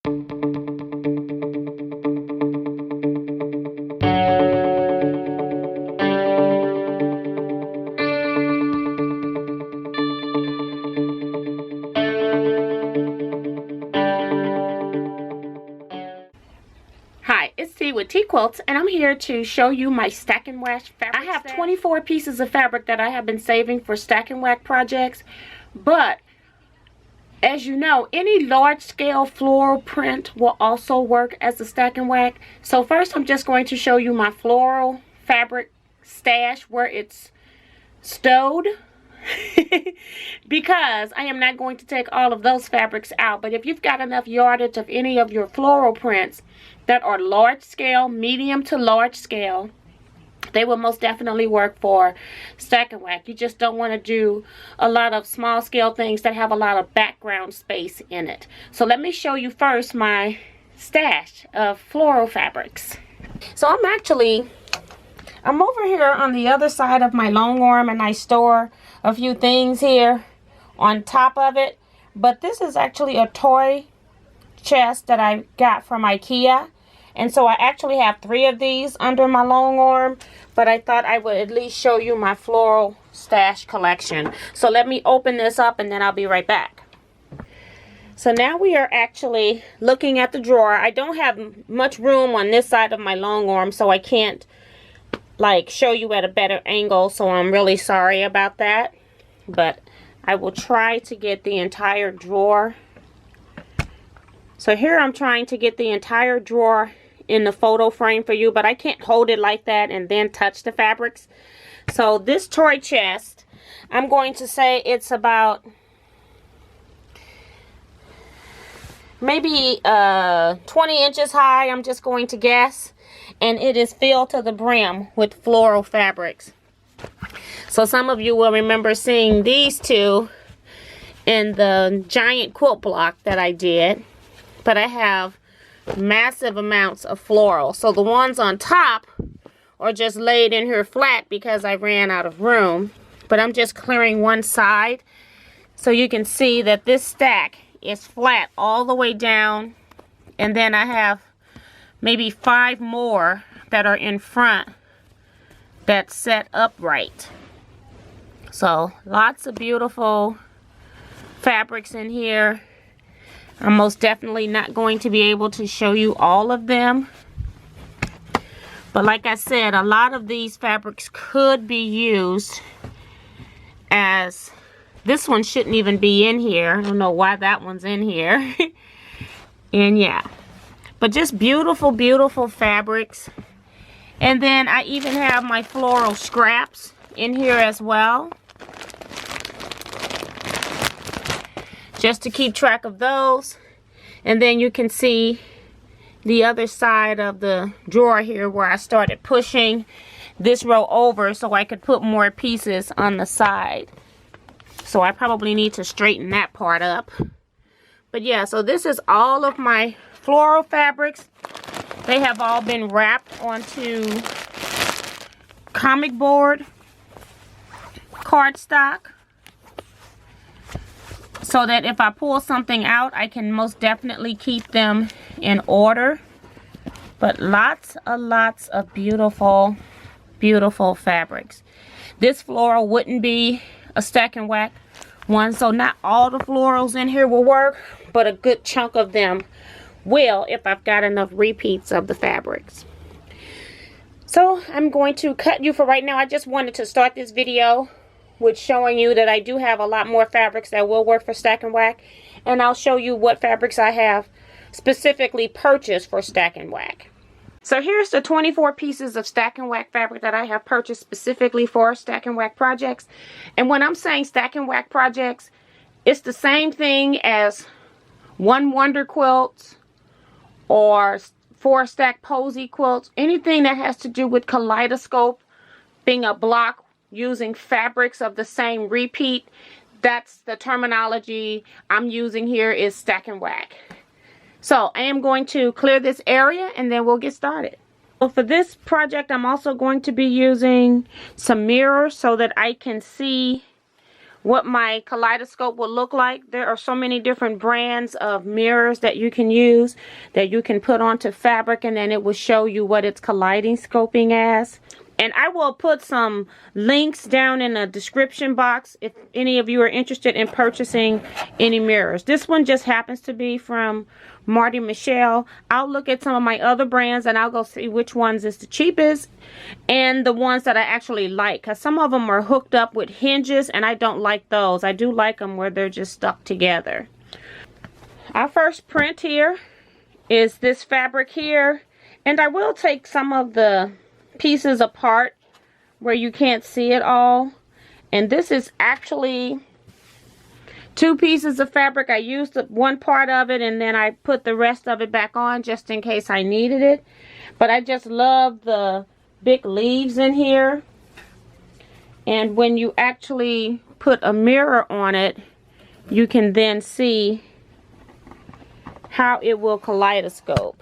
Hi, it's T with TeaQuilts, and I'm here to show you my StacknWhack fabric. I have 24 pieces of fabric that I have been saving for StacknWhack projects, but as you know, any large-scale floral print will also work as a StacknWhack. So first, I'm just going to show you my floral fabric stash where it's stowed. Because I am not going to take all of those fabrics out, but if you've got enough yardage of any of your floral prints that are large scale, medium to large scale, they will most definitely work for StacknWhack. You just don't want to do a lot of small scale things that have a lot of background space in it. So let me show you first my stash of floral fabrics. So I'm over here on the other side of my long arm, and I store a few things here on top of it. But this is actually a toy chest that I got from IKEA. And so I actually have 3 of these under my long arm. But I thought I would at least show you my floral stash collection. So let me open this up and then I'll be right back. So now we are actually looking at the drawer. I don't have much room on this side of my long arm, so I can't like show you at a better angle, so I'm really sorry about that, but I will try to get the entire drawer. So here I'm trying to get the entire drawer in the photo frame for you, but I can't hold it like that and then touch the fabrics. So this toy chest, I'm going to say it's about maybe 20 inches high, I'm just going to guess. And it is filled to the brim with floral fabrics. So some of you will remember seeing these two in the giant quilt block that I did. But I have massive amounts of floral. So the ones on top are just laid in here flat because I ran out of room. But I'm just clearing one side so you can see that this stack is flat all the way down. And then I have maybe 5 more that are in front that's set upright. So lots of beautiful fabrics in here. I'm most definitely not going to be able to show you all of them, but like I said, a lot of these fabrics could be used as, this one shouldn't even be in here. I don't know why that one's in here. And yeah, but just beautiful, beautiful fabrics. And then I even have my floral scraps in here as well, just to keep track of those. And then you can see the other side of the drawer here where I started pushing this row over so I could put more pieces on the side. So I probably need to straighten that part up. But yeah, so this is all of my floral fabrics. They have all been wrapped onto comic board cardstock, so that if I pull something out, I can most definitely keep them in order. But lots of beautiful, beautiful fabrics. This floral wouldn't be a StacknWhack one, so not all the florals in here will work, but a good chunk of them will if I've got enough repeats of the fabrics. So I'm going to cut you for right now. I just wanted to start this video with showing you that I do have a lot more fabrics that will work for StacknWhack, and I'll show you what fabrics I have specifically purchased for StacknWhack. So here's the 24 pieces of StacknWhack fabric that I have purchased specifically for StacknWhack projects. And when I'm saying StacknWhack projects, it's the same thing as One Wonder quilts or 4 stack posy quilts. Anything that has to do with Kaleidoscope being a block using fabrics of the same repeat, that's the terminology I'm using here, is StacknWhack. So I am going to clear this area and then we'll get started. So for this project, I'm also going to be using some mirrors so that I can see what my kaleidoscope will look like. There are so many different brands of mirrors that you can use, that you can put onto fabric, and then it will show you what it's kaleidoscoping as. And I will put some links down in the description box if any of you are interested in purchasing any mirrors. This one just happens to be from Marty Michelle. I'll look at some of my other brands and I'll go see which ones is the cheapest and the ones that I actually like. Because some of them are hooked up with hinges and I don't like those. I do like them where they're just stuck together. Our first print here is this fabric here. And I will take some of the pieces apart where you can't see it all. And this is actually 2 pieces of fabric. I used one part of it and then I put the rest of it back on just in case I needed it. But I just love the big leaves in here. And when you actually put a mirror on it, you can then see how it will kaleidoscope.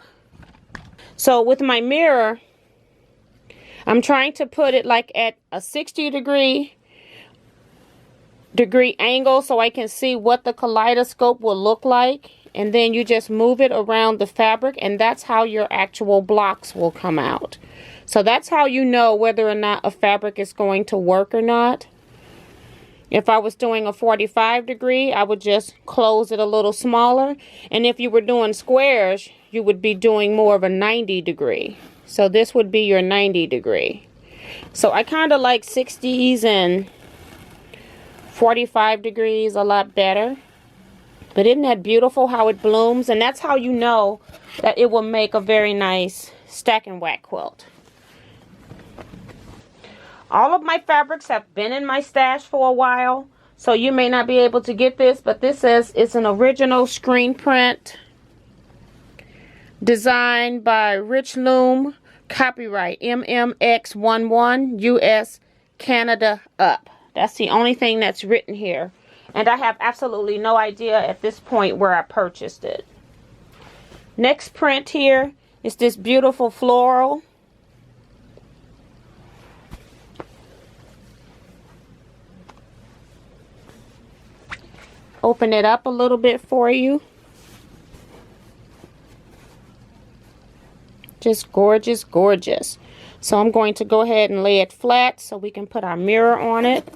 So with my mirror, I'm trying to put it like at a 60 degree angle so I can see what the kaleidoscope will look like. And then you just move it around the fabric and that's how your actual blocks will come out. So that's how you know whether or not a fabric is going to work or not. If I was doing a 45 degree, I would just close it a little smaller. And if you were doing squares, you would be doing more of a 90 degree. So this would be your 90 degree. So I kind of like 60s and 45 degrees a lot better. But isn't that beautiful how it blooms? And that's how you know that it will make a very nice StacknWhack quilt. All of my fabrics have been in my stash for a while. So you may not be able to get this, but this says it's an original screen print. Designed by Rich Loom, copyright MMX11 US Canada up. That's the only thing that's written here. And I have absolutely no idea at this point where I purchased it. Next print here is this beautiful floral. Open it up a little bit for you. Just gorgeous, gorgeous. So I'm going to go ahead and lay it flat so we can put our mirror on it.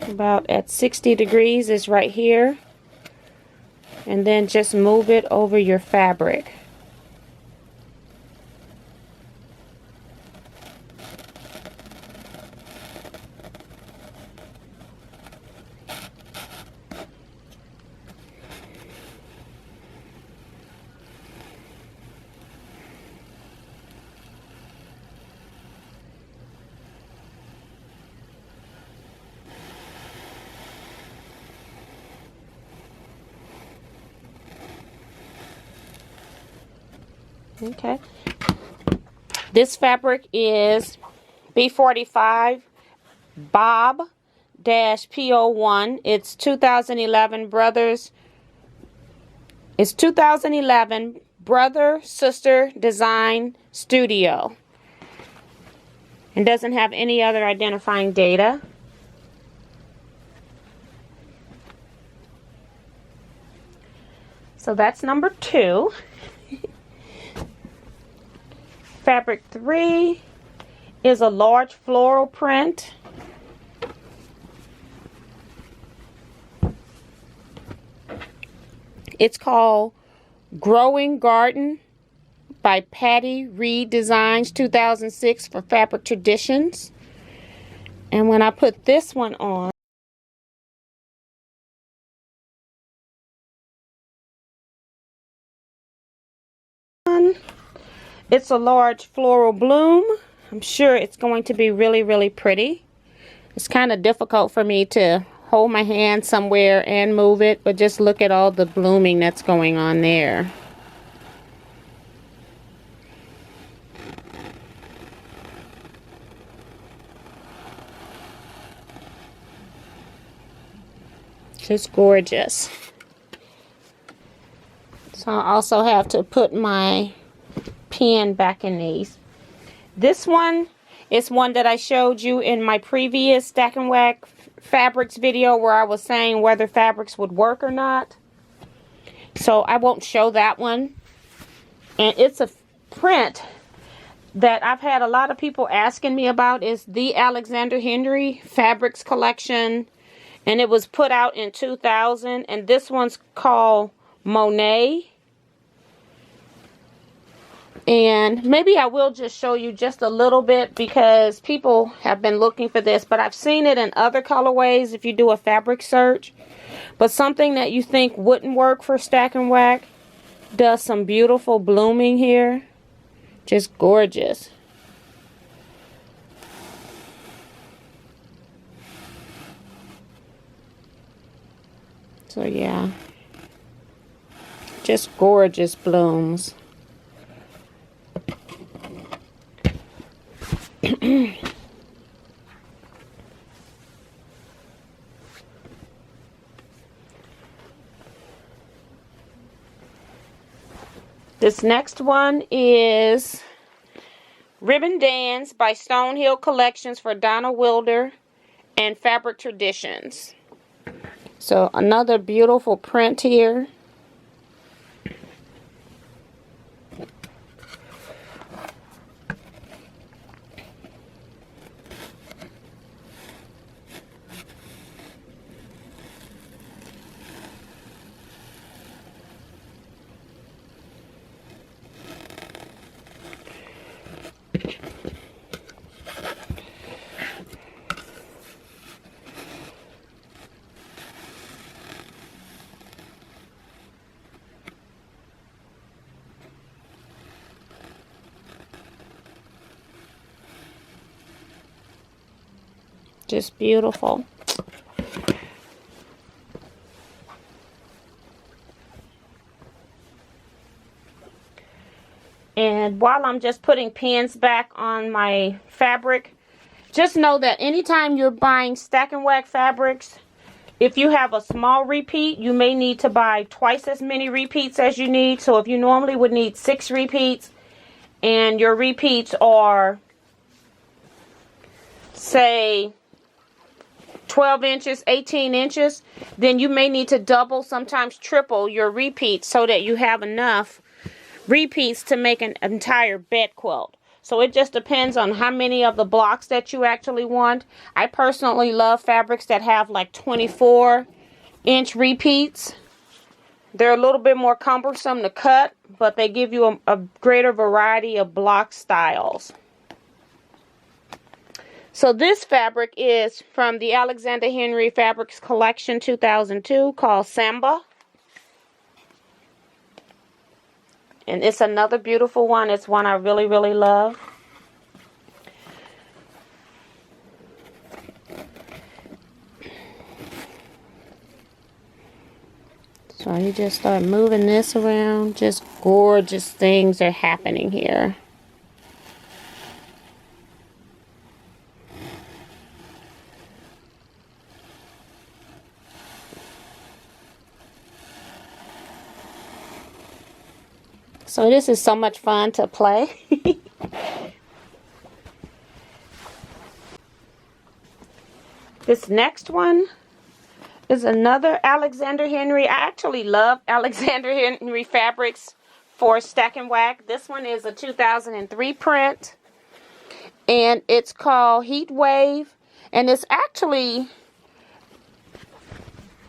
About at 60 degrees is right here. And then just move it over your fabric. Okay, this fabric is B45 Bob-PO1. It's 2011 Brother Sister Design Studio. And doesn't have any other identifying data. So that's number 2. Fabric 3 is a large floral print. It's called Growing Garden by Patty Reed Designs 2006 for Fabric Traditions. And when I put this one on, it's a large floral bloom. I'm sure it's going to be really, really pretty. It's kind of difficult for me to hold my hand somewhere and move it, but just look at all the blooming that's going on there. Just gorgeous. So I also have to put my pen back in these. This one is one that I showed you in my previous StacknWhack fabrics video where I was saying whether fabrics would work or not. So I won't show that one. And it's a print that I've had a lot of people asking me about. Is the Alexander Henry Fabrics Collection. And it was put out in 2000. And this one's called Monet. And maybe I will just show you just a little bit because people have been looking for this. But I've seen it in other colorways if you do a fabric search. But something that you think wouldn't work for StacknWhack does some beautiful blooming here. Just gorgeous. So yeah. Just gorgeous blooms. This next one is Ribbon Dance by Stonehill Collections for Donna Wilder and Fabric Traditions. So another beautiful print here. Just beautiful. And while I'm just putting pins back on my fabric, just know that anytime you're buying StacknWhack fabrics, if you have a small repeat, you may need to buy twice as many repeats as you need. So if you normally would need 6 repeats and your repeats are, say, 12 inches, 18 inches, then you may need to double, sometimes triple your repeats so that you have enough repeats to make an entire bed quilt. So it just depends on how many of the blocks that you actually want. I personally love fabrics that have like 24-inch repeats. They're a little bit more cumbersome to cut, but they give you a greater variety of block styles. So this fabric is from the Alexander Henry Fabrics Collection 2002 called Samba. And it's another beautiful one. It's one I really, really love. So you just start moving this around. Just gorgeous things are happening here. So this is so much fun to play. This next one is another Alexander Henry. I actually love Alexander Henry fabrics for StacknWhack. This one is a 2003 print. And it's called Heatwave. And it's actually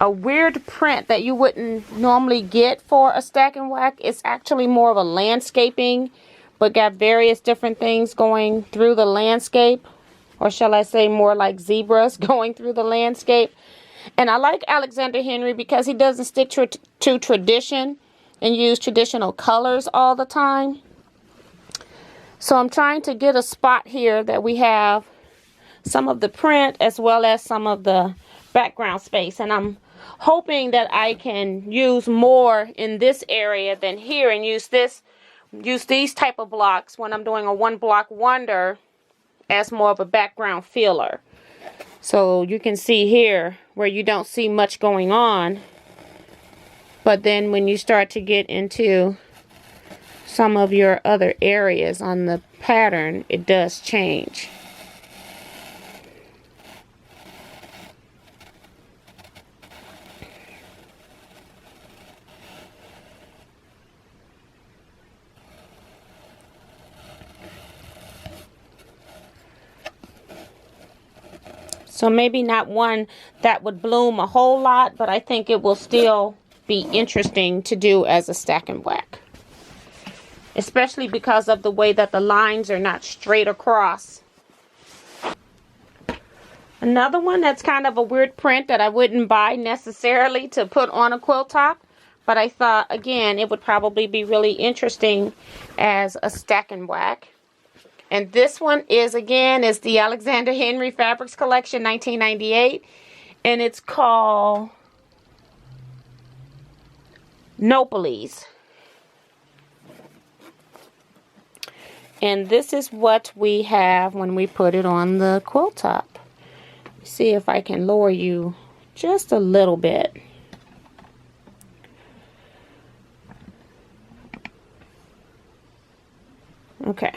a weird print that you wouldn't normally get for a StacknWhack. It's actually more of a landscaping, but got various different things going through the landscape, or shall I say more like zebras going through the landscape. And I like Alexander Henry because he doesn't stick to tradition and use traditional colors all the time. So I'm trying to get a spot here that we have some of the print as well as some of the background space, and I'm hoping that I can use more in this area than here and use these type of blocks when I'm doing a one block wonder as more of a background filler. So you can see here where you don't see much going on, but then when you start to get into some of your other areas on the pattern, it does change. So maybe not one that would bloom a whole lot, but I think it will still be interesting to do as a stack and whack. Especially because of the way that the lines are not straight across. Another one that's kind of a weird print that I wouldn't buy necessarily to put on a quilt top. But I thought, again, it would probably be really interesting as a stack and whack. And this one is, again, is the Alexander Henry Fabrics Collection 1998. And it's called Nopolis. And this is what we have when we put it on the quilt top. See if I can lower you just a little bit. Okay.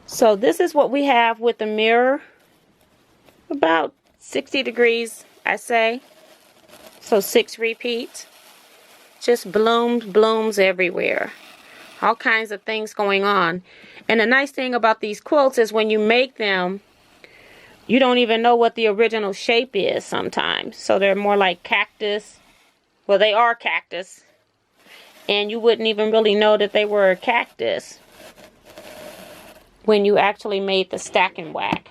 So this is what we have with the mirror. About 60 degrees, I say. So 6 repeats. Just blooms everywhere. All kinds of things going on. And the nice thing about these quilts is when you make them, you don't even know what the original shape is sometimes. So they're more like cactus. Well, they are cactus. And you wouldn't even really know that they were a cactus when you actually made the stack and whack.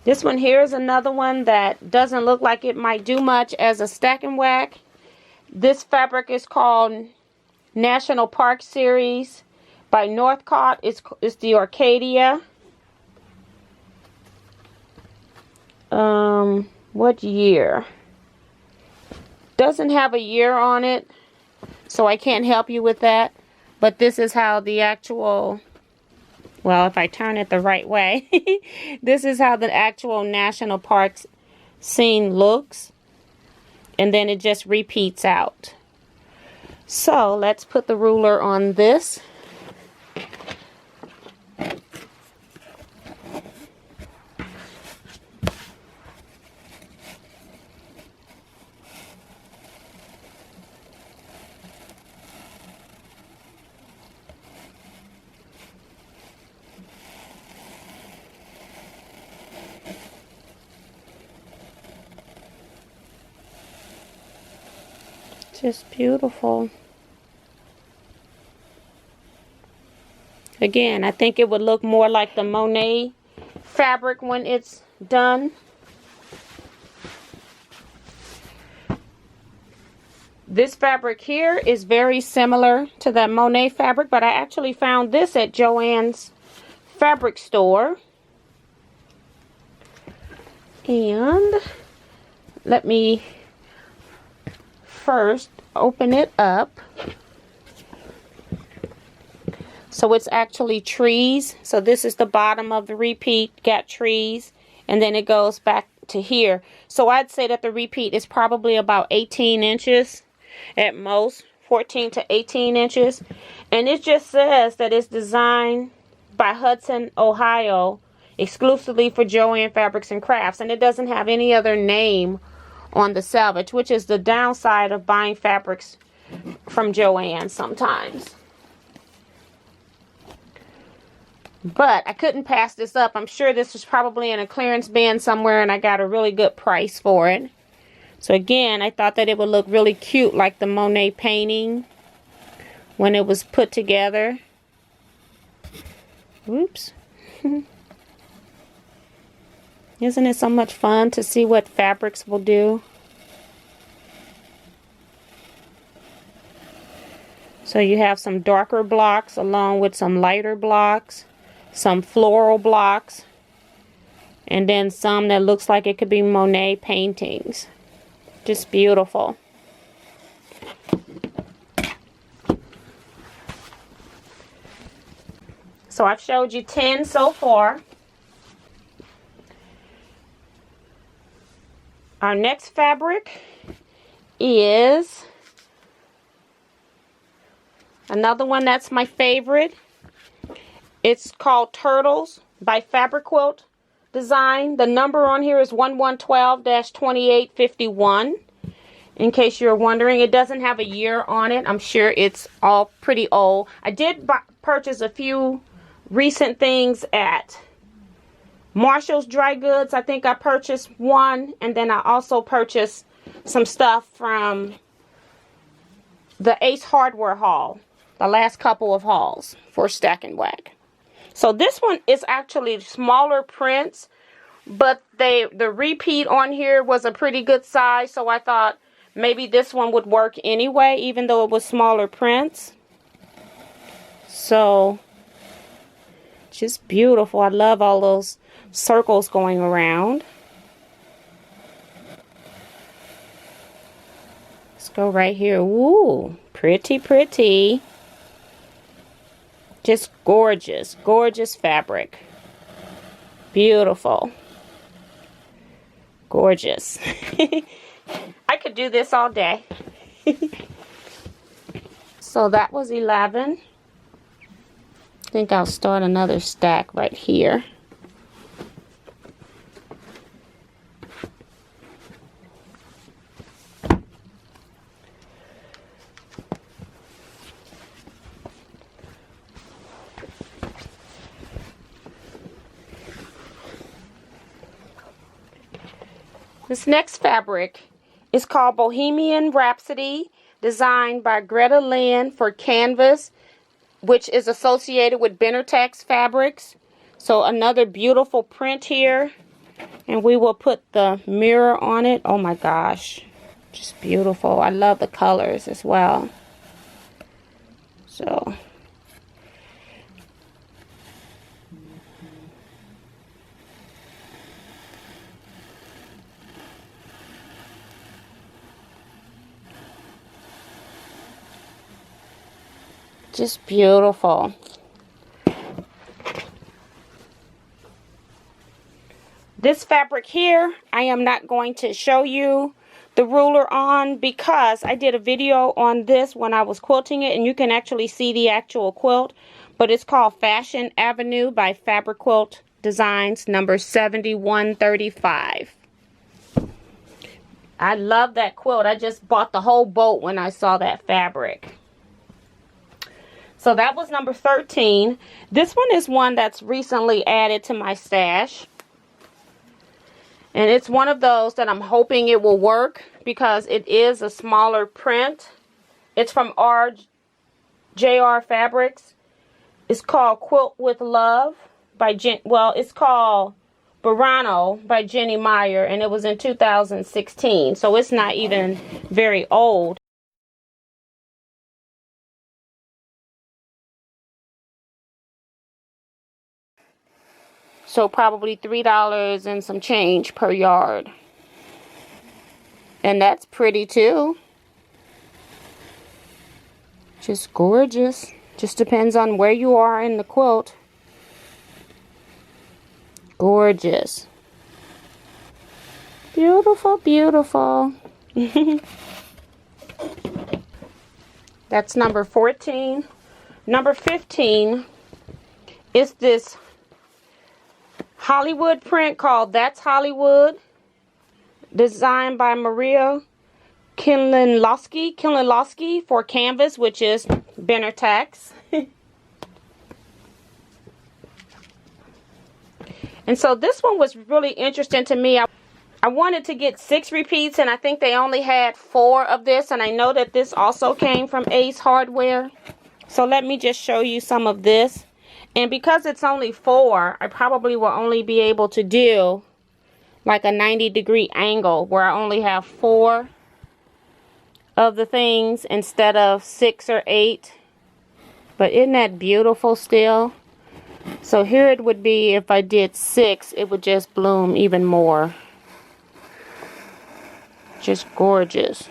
This one here is another one that doesn't look like it might do much as a stack and whack. This fabric is called National Park Series by Northcott. It's the Orcadia. What year? Doesn't have a year on it, so I can't help you with that. But this is how the actual, well, if I turn it the right way, this is how the actual national parks scene looks. And then it just repeats out. So let's put the ruler on this. Just beautiful. Again, I think it would look more like the Monet fabric when it's done. This fabric here is very similar to that Monet fabric, but I actually found this at Joann's fabric store. And let me first open it up. So it's actually trees. So this is the bottom of the repeat, got trees, and then it goes back to here. So I'd say that the repeat is probably about 18 inches at most, 14 to 18 inches. And it just says that it's designed by Hudson, Ohio, exclusively for Joann Fabrics and Crafts. And it doesn't have any other name on the selvage, which is the downside of buying fabrics from Joann sometimes. But I couldn't pass this up. I'm sure this was probably in a clearance bin somewhere and I got a really good price for it. So again, I thought that it would look really cute like the Monet painting when it was put together. Oops. Isn't it so much fun to see what fabrics will do? So you have some darker blocks along with some lighter blocks, some floral blocks, and then some that looks like it could be Monet paintings. Just beautiful. So I've showed you 10 so far. Our next fabric is another one that's my favorite. It's called Turtles by Fabric Quilt Design. The number on here is 1112-2851. In case you're wondering, it doesn't have a year on it. I'm sure it's all pretty old. I did purchase a few recent things at Marshall's Dry Goods. I think I purchased one, and then I also purchased some stuff from the Ace Hardware haul, the last couple of hauls for StacknWhack. So this one is actually smaller prints, but the repeat on here was a pretty good size, so I thought maybe this one would work anyway, even though it was smaller prints. So, just beautiful. I love all those circles going around. Let's go right here. Ooh, pretty, pretty. Just gorgeous, gorgeous fabric. Beautiful. Gorgeous. I could do this all day. So that was 11. I think I'll start another stack right here. This next fabric is called Bohemian Rhapsody, designed by Lynn for canvas, which is associated with Benartex fabrics. So another beautiful print here, and we will put the mirror on it. Oh my gosh, just beautiful. I love the colors as well. So just beautiful. This fabric here, I am not going to show you the ruler on because I did a video on this when I was quilting it, and you can actually see the actual quilt. But it's called Fashion Avenue by Fabric Quilt Designs, number 7135. I love that quilt. I just bought the whole boat when I saw that fabric. So that was number 13. This one is one that's recently added to my stash. And it's one of those that I'm hoping it will work because it is a smaller print. It's from JR Fabrics. It's called Quilt with Love by it's called Burano by Jenny Meyer, and it was in 2016. So it's not even very old. So probably $3 and some change per yard. And that's pretty too. Just gorgeous. Just depends on where you are in the quilt. Gorgeous. Beautiful, beautiful. That's number 14. Number 15 is this Hollywood print called That's Hollywood, designed by Maria Kinlinlowski for canvas, which is Benartex. And so this one was really interesting to me. I wanted to get 6 repeats, and I think they only had 4 of this, and I know that this also came from Ace Hardware. So let me just show you some of this. And because it's only 4, I probably will only be able to do like a 90-degree angle where I only have 4 of the things instead of 6 or 8. But isn't that beautiful still? So here it would be if I did 6, it would just bloom even more. Just gorgeous.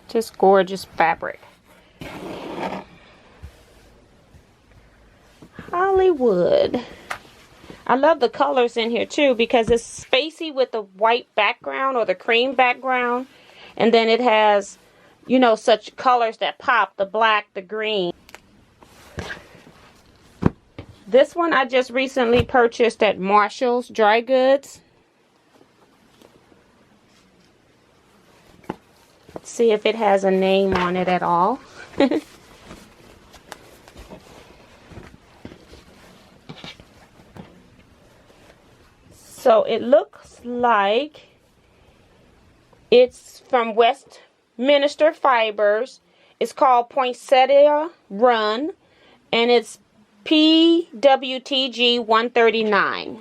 Just gorgeous fabric. really would. I love the colors in here too because it's spacey with the white background or the cream background. And then it has, you know, such colors that pop, the black, the green. This one I just recently purchased at Marshall's Dry Goods. Let's see if it has a name on it at all. So it looks like it's from Westminster Fibers. It's called Poinsettia Run, and it's PWTG 139.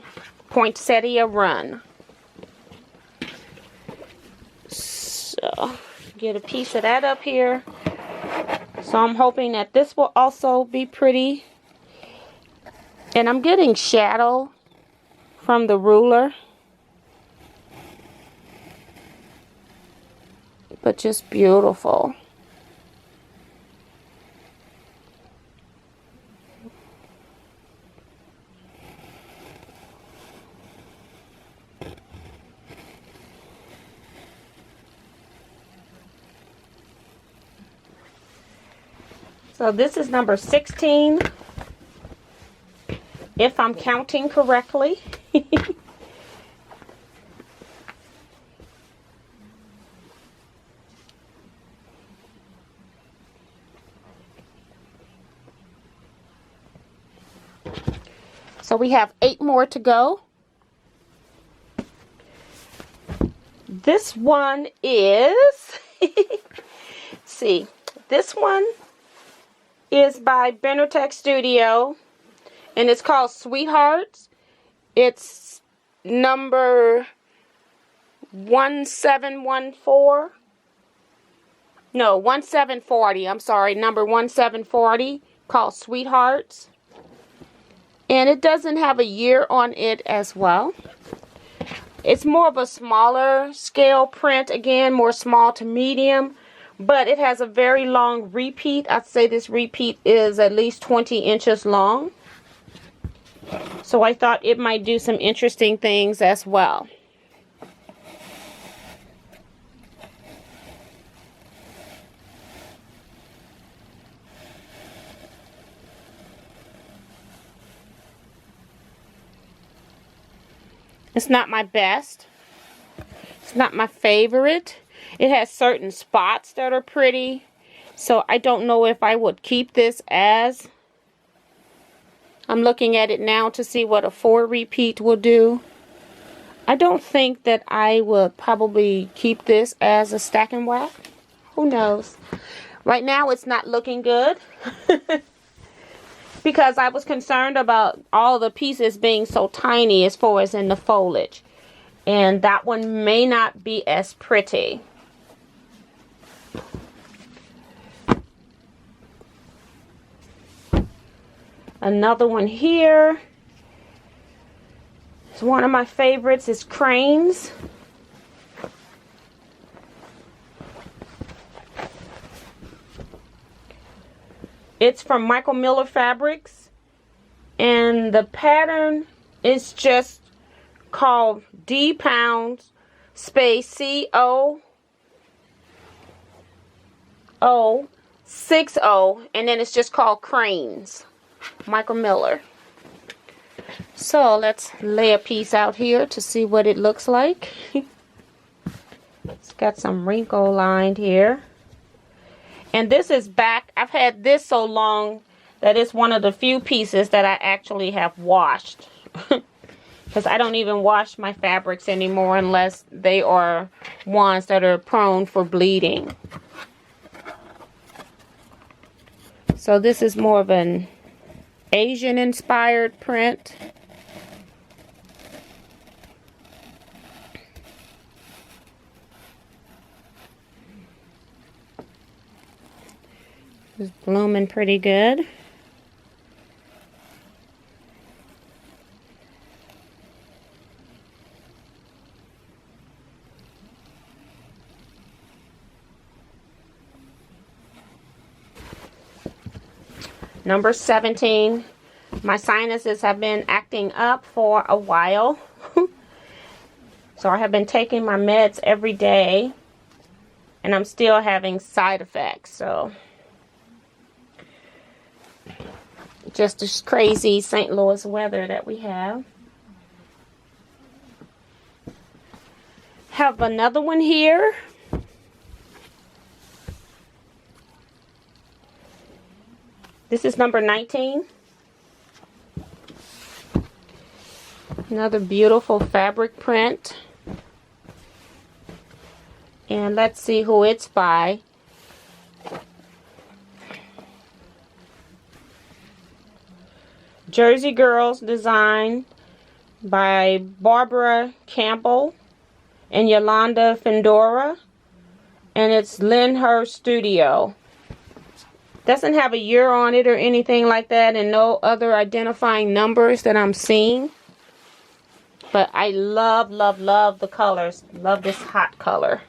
Poinsettia Run. So get a piece of that up here. So I'm hoping that this will also be pretty. And I'm getting shadow from the ruler, but just beautiful. So this is number 16, if I'm counting correctly. So we have 8 more to go. This one is, see, this one is by Benotech Studio, and it's called Sweethearts. It's number 1714. No, 1740. I'm sorry, number 1740, called Sweethearts. And it doesn't have a year on it as well. It's more of a smaller scale print, again, more small to medium, but it has a very long repeat. I'd say this repeat is at least 20 inches long. So I thought it might do some interesting things as well. It's not my best. It's not my favorite. It has certain spots that are pretty. So I don't know if I would keep this as. I'm looking at it now to see what a 4 repeat will do. I don't think that I would probably keep this as a StacknWhack. Who knows? Right now it's not looking good. Because I was concerned about all the pieces being so tiny as far as in the foliage. And that one may not be as pretty. Another one here. It's one of my favorites. It's Cranes. It's from Michael Miller Fabrics, and the pattern is just called D pounds space COO60, and then it's just called Cranes. Michael Miller. So let's lay a piece out here to see what it looks like. It's got some wrinkle lined here. And this is back. I've had this so long that it's one of the few pieces that I actually have washed. Because I don't even wash my fabrics anymore unless they are ones that are prone for bleeding. So this is more of an Asian inspired print. It's blooming pretty good. Number 17. My sinuses have been acting up for a while. So I have been taking my meds every day, and I'm still having side effects. So just this crazy St. Louis weather that we have. Have another one here. This is number 19. Another beautiful fabric print. And let's see who it's by. Jersey Girls design by Barbara Campbell and Yolanda Fendora. And it's Lynn Her Studio. Doesn't have a year on it or anything like that, and no other identifying numbers that I'm seeing. But I love, love, love the colors. Love this hot color.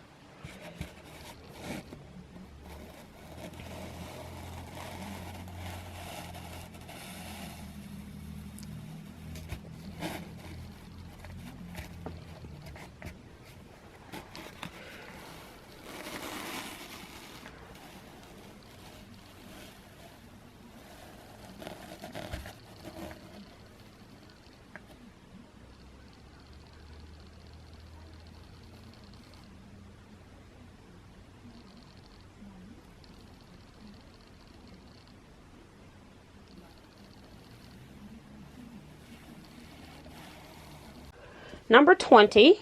Number 20.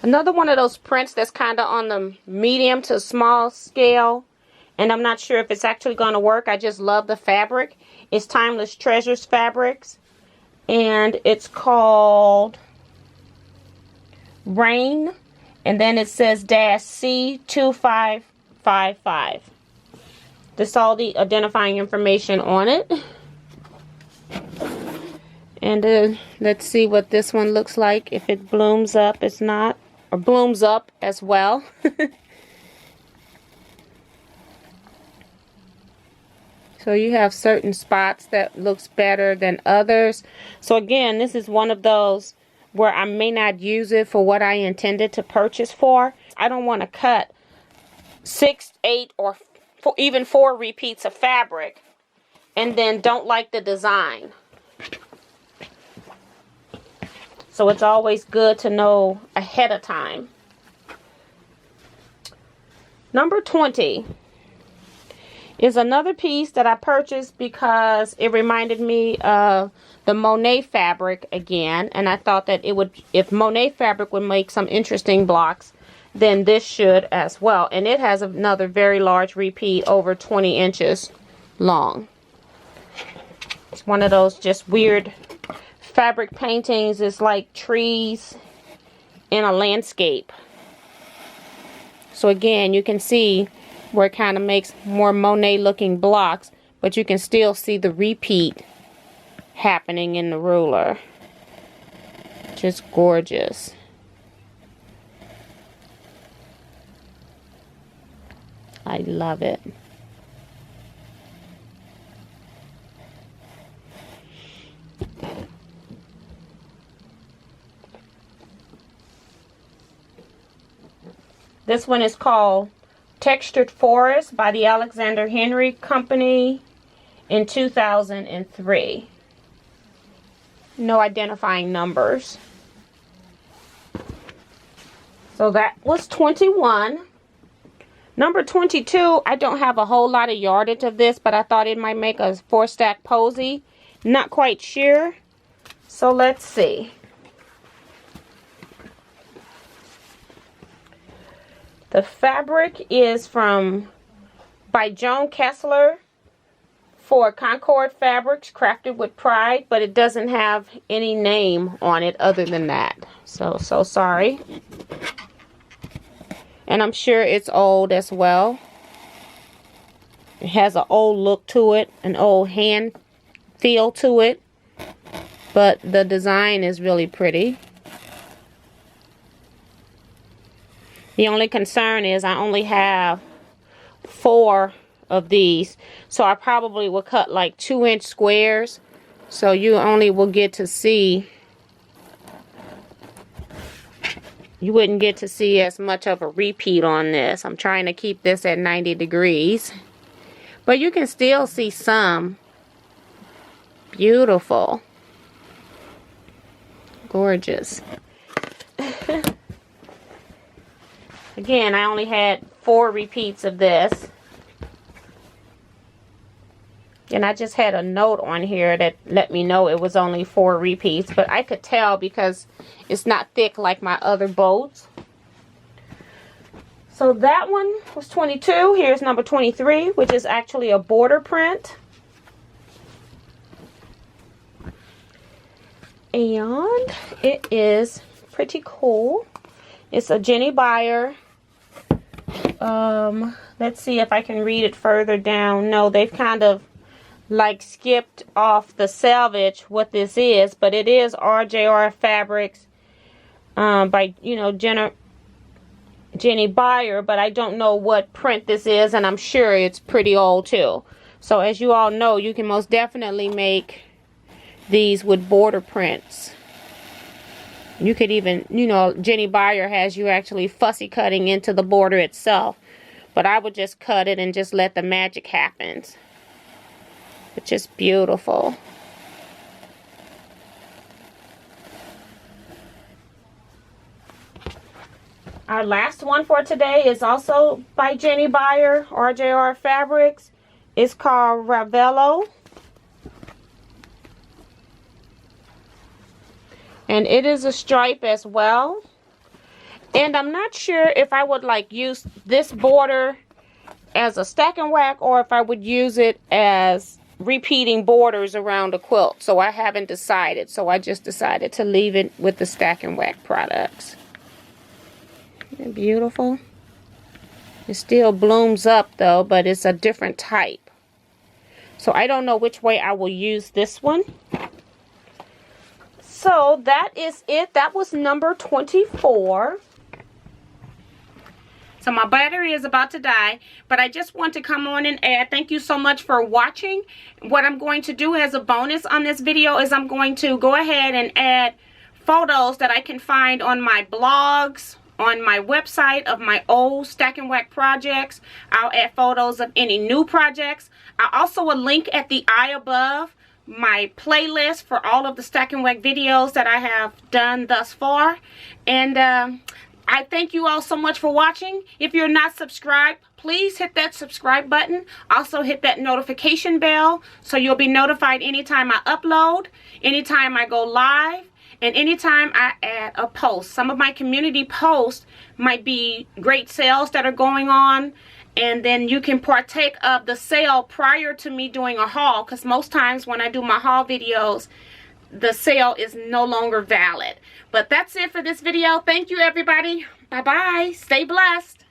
Another one of those prints that's kind of on the medium to small scale. And I'm not sure if it's actually going to work. I just love the fabric. It's Timeless Treasures Fabrics. And it's called Rain. And then it says -C2555. That's all the identifying information on it. And let's see what this one looks like. If it blooms up, it's not. Or blooms up as well. So you have certain spots that looks better than others. So again, this is one of those where I may not use it for what I intended to purchase for. I don't want to cut 6, 8, or even 4 repeats of fabric and then don't like the design. So it's always good to know ahead of time. Number 20 is another piece that I purchased because it reminded me of the Monet fabric again. And I thought that it would, if Monet fabric would make some interesting blocks, then this should as well. And it has another very large repeat, over 20 inches long. It's one of those just weird fabric paintings. Is like trees in a landscape. So again, you can see where it kind of makes more Monet looking blocks, but you can still see the repeat happening in the ruler. Just gorgeous. I love it. This one is called Textured Forest by the Alexander Henry Company in 2003. No identifying numbers. So that was 21. Number 22, I don't have a whole lot of yardage of this, but I thought it might make a 4-stack posy. Not quite sure. So let's see. The fabric is by Joan Kessler for Concord Fabrics, crafted with pride, but it doesn't have any name on it other than that. So sorry. And I'm sure it's old as well. It has an old look to it, an old hand feel to it, but the design is really pretty. The only concern is I only have 4 of these. So I probably will cut like 2-inch squares. So you only will get to see, you wouldn't get to see as much of a repeat on this. I'm trying to keep this at 90 degrees. But you can still see some. Beautiful. Gorgeous. Again, I only had 4 repeats of this. And I just had a note on here that let me know it was only 4 repeats. But I could tell because it's not thick like my other bows. So that one was 22. Here's number 23, which is actually a border print. And it is pretty cool. It's a Jenny Buyer. Let's see if I can read it further down. No, they've kind of like skipped off the salvage what this is, but it is RJR Fabrics by, you know, Jenny Buyer, but I don't know what print this is, and I'm sure it's pretty old too. So as you all know, you can most definitely make these with border prints. You could even, you know, Jenny Buyer has you actually fussy cutting into the border itself. But I would just cut it and just let the magic happen. It's just beautiful. Our last one for today is also by Jenny Buyer, RJR Fabrics. It's called Ravello. And it is a stripe as well. And I'm not sure if I would like use this border as a StacknWhack or if I would use it as repeating borders around a quilt. So I haven't decided. So I just decided to leave it with the StacknWhack products. Isn't it beautiful? It still blooms up though, but it's a different type. So I don't know which way I will use this one. So that is it. That was number 24. So my battery is about to die, but I just want to come on and add, thank you so much for watching. What I'm going to do as a bonus on this video is I'm going to go ahead and add photos that I can find on my blogs, on my website of my old StacknWhack projects. I'll add photos of any new projects. I'll also will link at the eye above my playlist for all of the StacknWhack videos that I have done thus far. And I thank you all so much for watching. If you're not subscribed, please hit that subscribe button. Also hit that notification bell so you'll be notified anytime I upload, anytime I go live, and anytime I add a post. Some of my community posts might be great sales that are going on, and then you can partake of the sale prior to me doing a haul, because most times when I do my haul videos, the sale is no longer valid. But that's it for this video. Thank you, everybody. Bye-bye. Stay blessed.